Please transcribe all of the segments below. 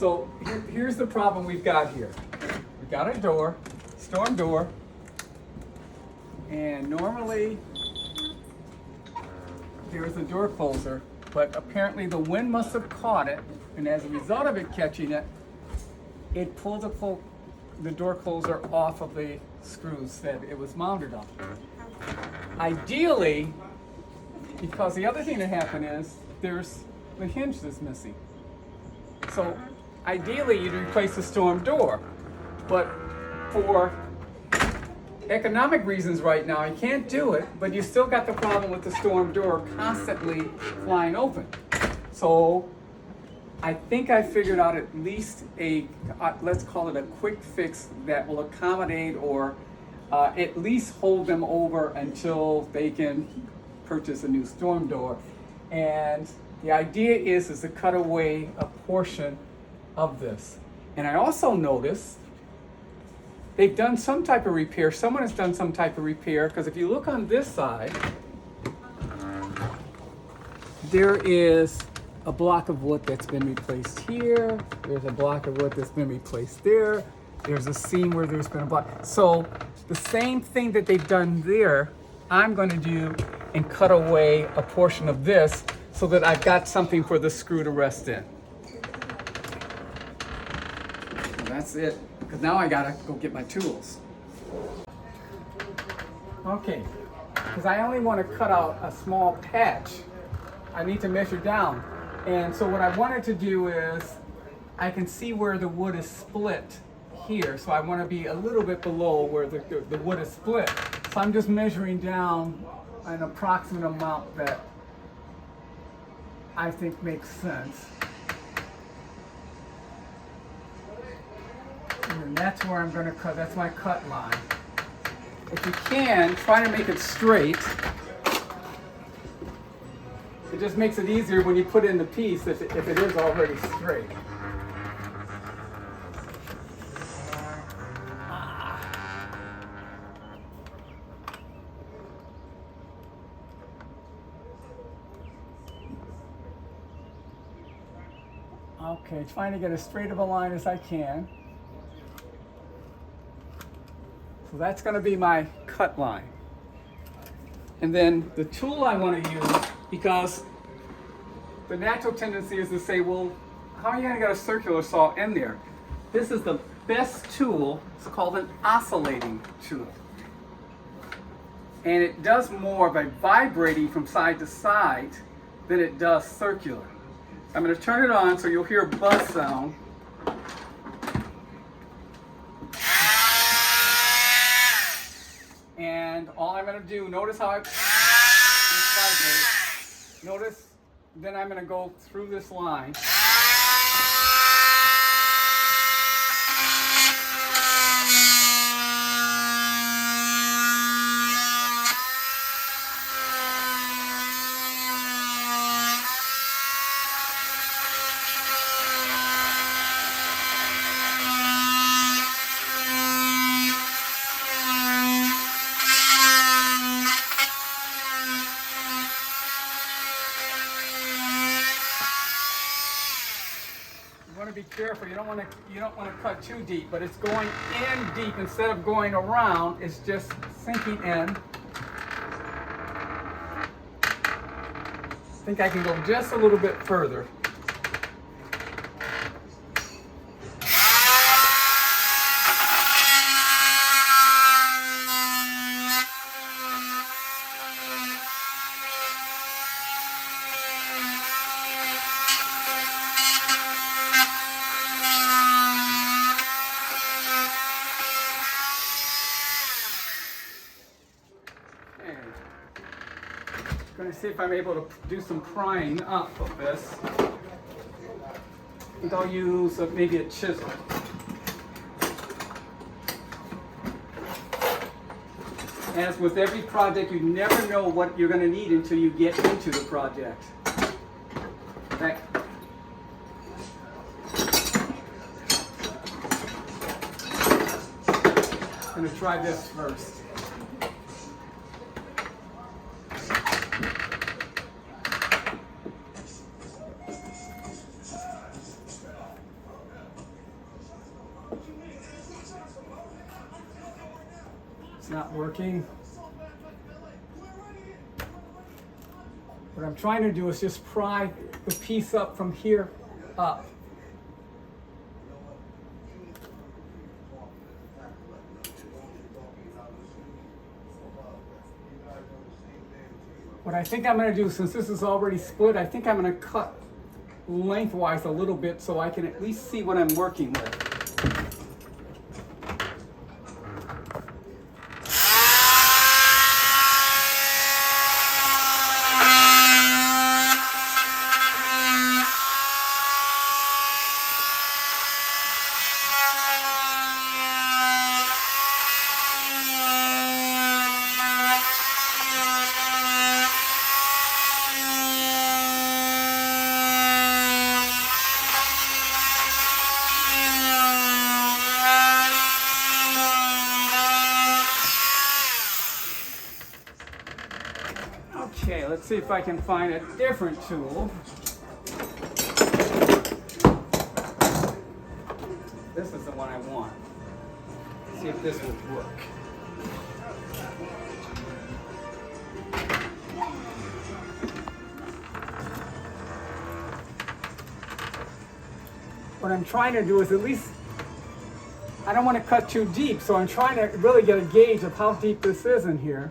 So here's the problem we've got here. We've got a door, storm door, and normally there's a door closer, but apparently the wind must have caught it, and as a result of it catching it, it pulled the door closer off of the screws that it was mounted on. Ideally, because the other thing that happened is there's the hinge that's missing. So ideally you'd replace the storm door, but for economic reasons right now you can't do it, but you still got the problem with the storm door constantly flying open. So I think I figured out at least let's call it a quick fix that will accommodate or at least hold them over until they can purchase a new storm door. And the idea is to cut away a portion of this. And I also noticed they've done some type of repair. Someone has done some type of repair, because if you look on this side, there is a block of wood that's been replaced here. There's a block of wood that's been replaced there. There's a seam where there's been a block. So the same thing that they've done there, I'm going to do and cut away a portion of this so that I've got something for the screw to rest in. So that's it, because now I gotta go get my tools. Okay, because I only want to cut out a small patch, I need to measure down. And so what I wanted to do is, I can see where the wood is split here, so I want to be a little bit below where the wood is split. So I'm just measuring down an approximate amount that I think makes sense. And that's where I'm going to cut, that's my cut line. If you can, try to make it straight. It just makes it easier when you put in the piece if it is already straight. Okay, trying to get as straight of a line as I can. So that's going to be my cut line. And then the tool I want to use, because the natural tendency is to say, well, how are you going to get a circular saw in there? This is the best tool. It's called an oscillating tool. And it does more by vibrating from side to side than it does circular. I'm going to turn it on so you'll hear a buzz sound. And all I'm going to do, notice how I vibrate. Notice, then I'm going to go through this line. Be careful, you don't want to cut too deep, but it's going in deep instead of going around. It's just sinking in. I think I can go just a little bit further. I'm going to see if I'm able to do some prying up of this. I think I'll use maybe a chisel. As with every project, you never know what you're going to need until you get into the project. Okay. I'm going to try this first. not working. What I'm trying to do is just pry the piece up from here up. What I think I'm going to do, since this is already split, I think I'm going to cut lengthwise a little bit so I can at least see what I'm working with. Okay, let's see if I can find a different tool. This is the one I want. See if this will work. What I'm trying to do is at least, I don't want to cut too deep, so I'm trying to really get a gauge of how deep this is in here.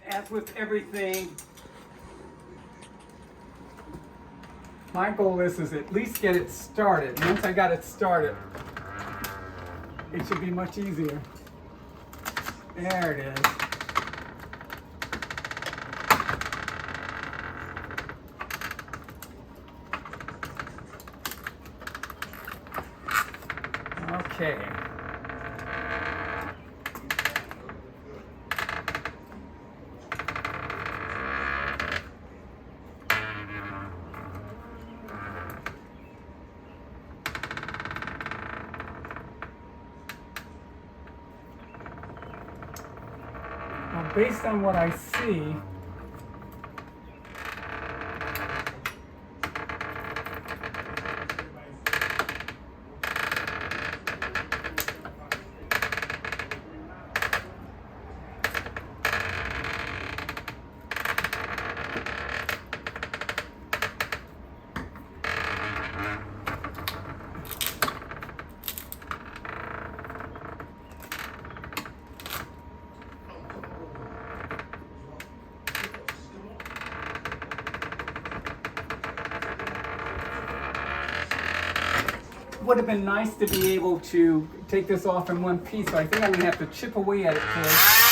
As with everything, my goal is at least get it started. Once I got it started, it should be much easier. There it is. Okay. Based on what I see, would have been nice to be able to take this off in one piece, but I think I'm going to have to chip away at it first.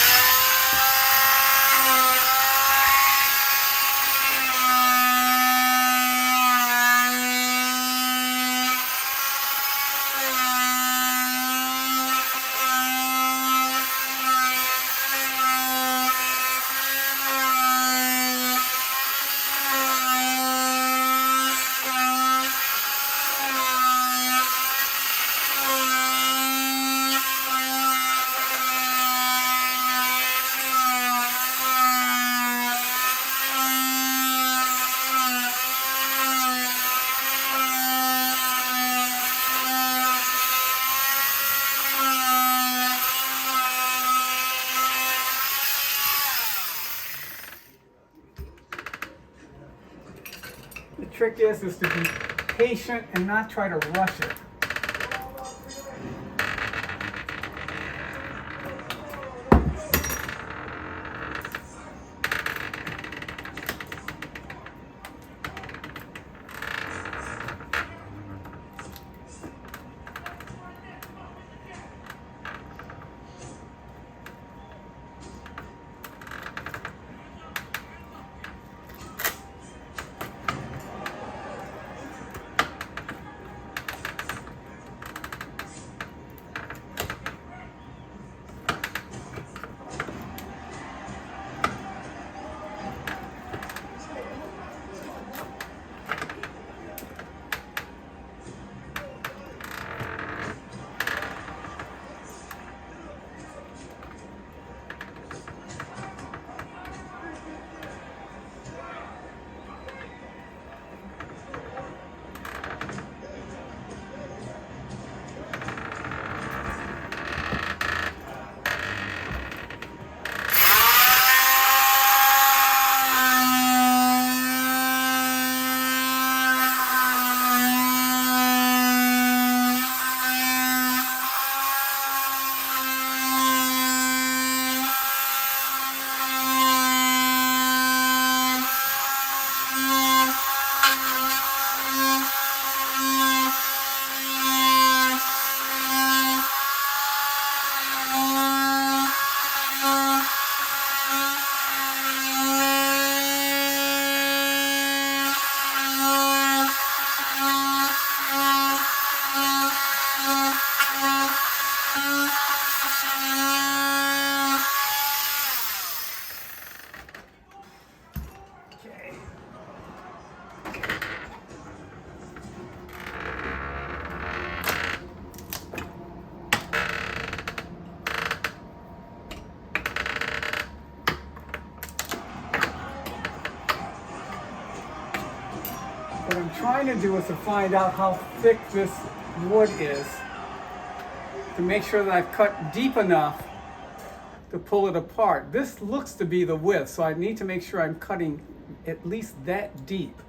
The trick is to be patient and not try to rush it. Okay. What I'm trying to do is to find out how thick this wood is to make sure that I've cut deep enough to pull it apart. This looks to be the width, so I need to make sure I'm cutting at least that deep.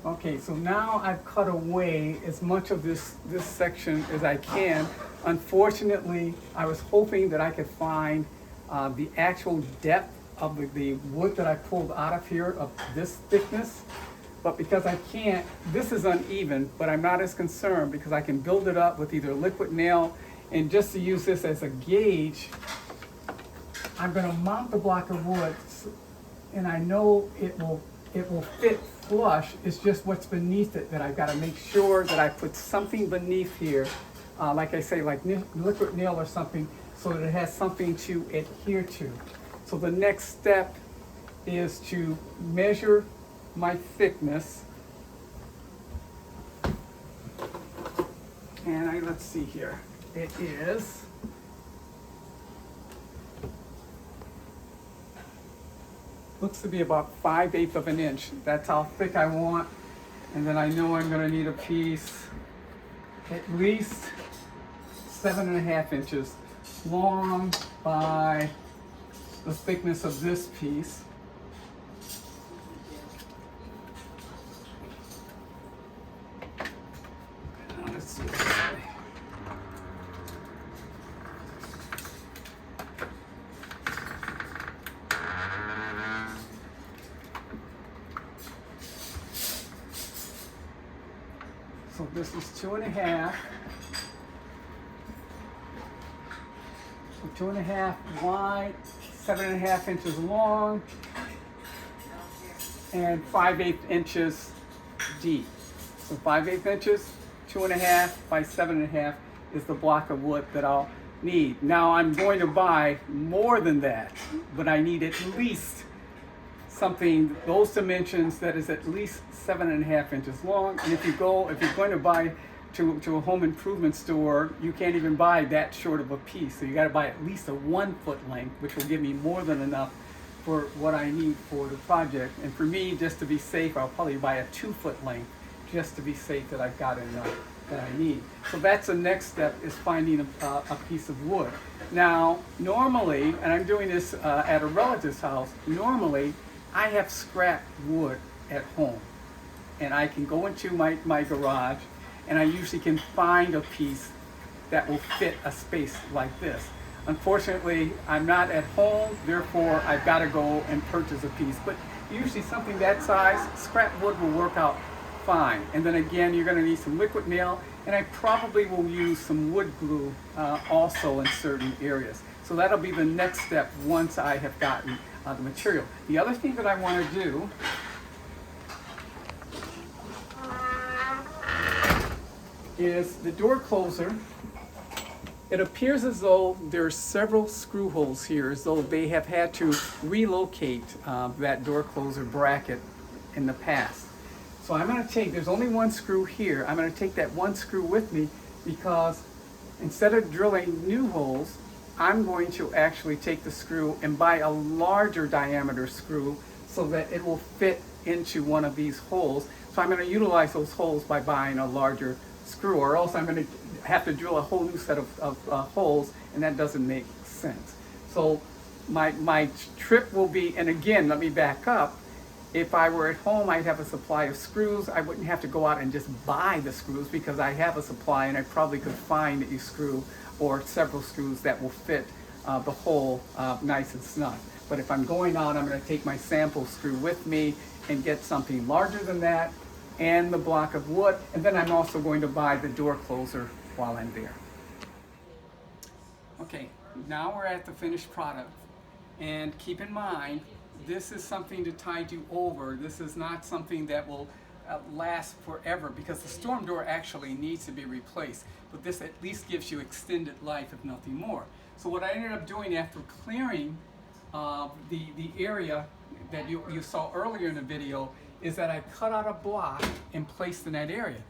Okay, so now I've cut away as much of this section as I can. Unfortunately, I was hoping that I could find the actual depth of the wood that I pulled out of here of this thickness. But because I can't, this is uneven, but I'm not as concerned because I can build it up with either liquid nail, and just to use this as a gauge, I'm going to mount the block of wood, and I know it will fit flush. It's just what's beneath it that I've got to make sure that I put something beneath here, like I say, like liquid nail or something, so that it has something to adhere to. So the next step is to measure my thickness. And let's see here. It is looks to be about 5/8 of an inch. That's how thick I want. And then I know I'm going to need a piece at least 7.5 inches long by the thickness of this piece. Now let's see. So this is 2.5. So 2.5 wide, 7.5 inches long, and 5/8 inches deep. So 5/8 inches, 2.5 by 7.5 is the block of wood that I'll need. Now I'm going to buy more than that, but I need at least something those dimensions that is at least 7.5 inches long. And if you're going to buy to a home improvement store, you can't even buy that short of a piece. So you got to buy at least a 1 foot length, which will give me more than enough for what I need for the project. And for me, just to be safe, I'll probably buy a 2 foot length just to be safe that I've got enough that I need. So that's the next step, is finding a piece of wood. Now, normally, and I'm doing this at a relative's house, normally I have scrap wood at home. And I can go into my garage, and I usually can find a piece that will fit a space like this. Unfortunately, I'm not at home, therefore I've got to go and purchase a piece. But usually something that size, scrap wood will work out fine. And then again, you're going to need some liquid nail, and I probably will use some wood glue also in certain areas. So that'll be the next step once I have gotten the material. The other thing that I want to do is the door closer. It appears as though there are several screw holes here, as though they have had to relocate that door closer bracket in the past. So I'm going to take, there's only one screw here, I'm going to take that one screw with me, because instead of drilling new holes, I'm going to actually take the screw and buy a larger diameter screw so that it will fit into one of these holes. So I'm going to utilize those holes by buying a larger screw, or else I'm going to have to drill a whole new set of holes, and that doesn't make sense. So my trip will be, and again, let me back up. If I were at home, I'd have a supply of screws. I wouldn't have to go out and just buy the screws, because I have a supply, and I probably could find a screw or several screws that will fit the hole nice and snug. But if I'm going out, I'm going to take my sample screw with me and get something larger than that, and the block of wood, and then I'm also going to buy the door closer while I'm there. Okay, now we're at the finished product, and keep in mind, this is something to tide you over. This is not something that will last forever, because the storm door actually needs to be replaced, but this at least gives you extended life, if nothing more. So what I ended up doing after clearing the area that you saw earlier in the video is that I cut out a block and placed in that area.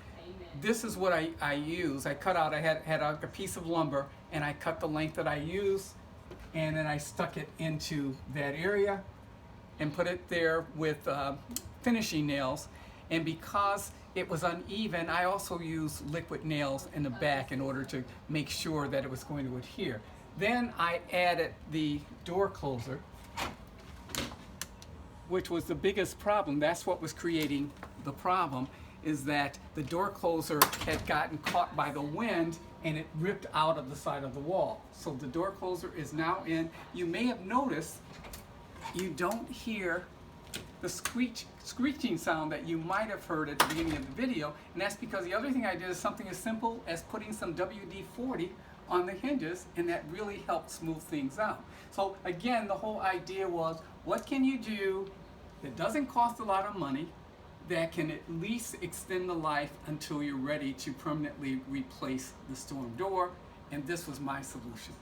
This is what I use. I cut out, I had a piece of lumber, and I cut the length that I used, and then I stuck it into that area and put it there with finishing nails. And because it was uneven, I also used liquid nails in the back in order to make sure that it was going to adhere. Then I added the door closer, which was the biggest problem. That's what was creating the problem, is that the door closer had gotten caught by the wind and it ripped out of the side of the wall. So the door closer is now in. You may have noticed you don't hear the screeching sound that you might have heard at the beginning of the video, and that's because the other thing I did is something as simple as putting some WD-40 on the hinges, and that really helped smooth things out. So again, the whole idea was, what can you do that doesn't cost a lot of money, that can at least extend the life until you're ready to permanently replace the storm door? And this was my solution.